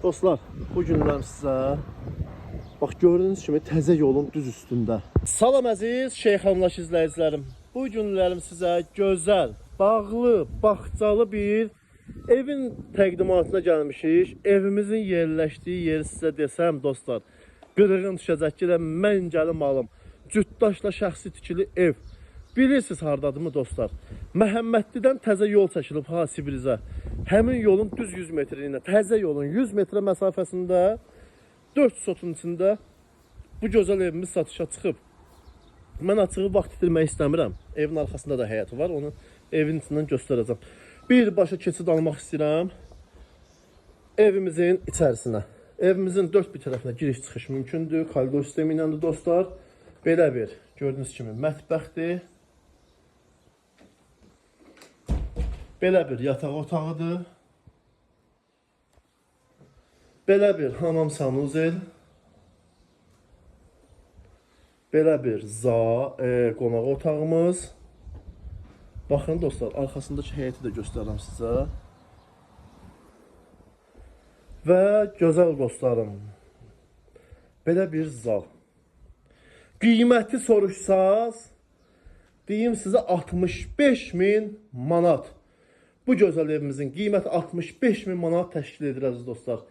Dostlar, bu günlər sizə bax gördüyünüz kimi təzə yolun düz üstündə. Salam əziz Şeyxanlaş izləyicilərim. Bu günlərim sizə gözəl, bağlı, bağçalı bir evin təqdimatına gəlmişik. Evimizin yerləşdiyi yeri sizə desəm dostlar, qırığın düşəcək ki, mən gəlim alım. Cütdaşla şəxsi tikili ev. Bilirsiniz hardadır mı dostlar? Məhəmmədlidən təzə yol çəkilib ha Sibirizə. Həmin yolun düz 100 metrliyində, təzə yolun 100 metrə məsafəsində 4 sotun içində bu gözəl evimiz satışa çıxıb. Mən açığı vaxt itirmək istəmirəm. Evin arxasında da həyəti var, onu evin içindən göstərəcəm. Birbaşa keçid almaq istəyirəm evimizin içərisinə. Evimizin dörd bir tərəfinə giriş-çıxış mümkündür. Koridor sistemi iləndir dostlar. Belə bir, gördüyünüz kimi mətbəxdir. Belə bir yataq otağıdır. Belə bir hamam sanuzel. Belə bir qonaq otağımız. Baxın dostlar, arxasındakı həyəti də göstərirəm sizə. Və gözəl dostlarım, belə bir zal. Qiyməti soruşsaz, deyim sizə 65.000 manat. Bu gözəl evimizin qiyməti 65.000 manat təşkil edir əziz dostlar.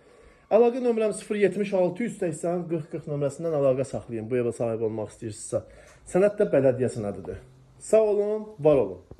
Əlaqə nömrəm 076 180 40 40 nömrəsindən əlaqə saxlayın. Bu evə sahib olmaq istəyirsinizsə. Sənəd də bələdiyyəsinədir. Sağ olun, var olun.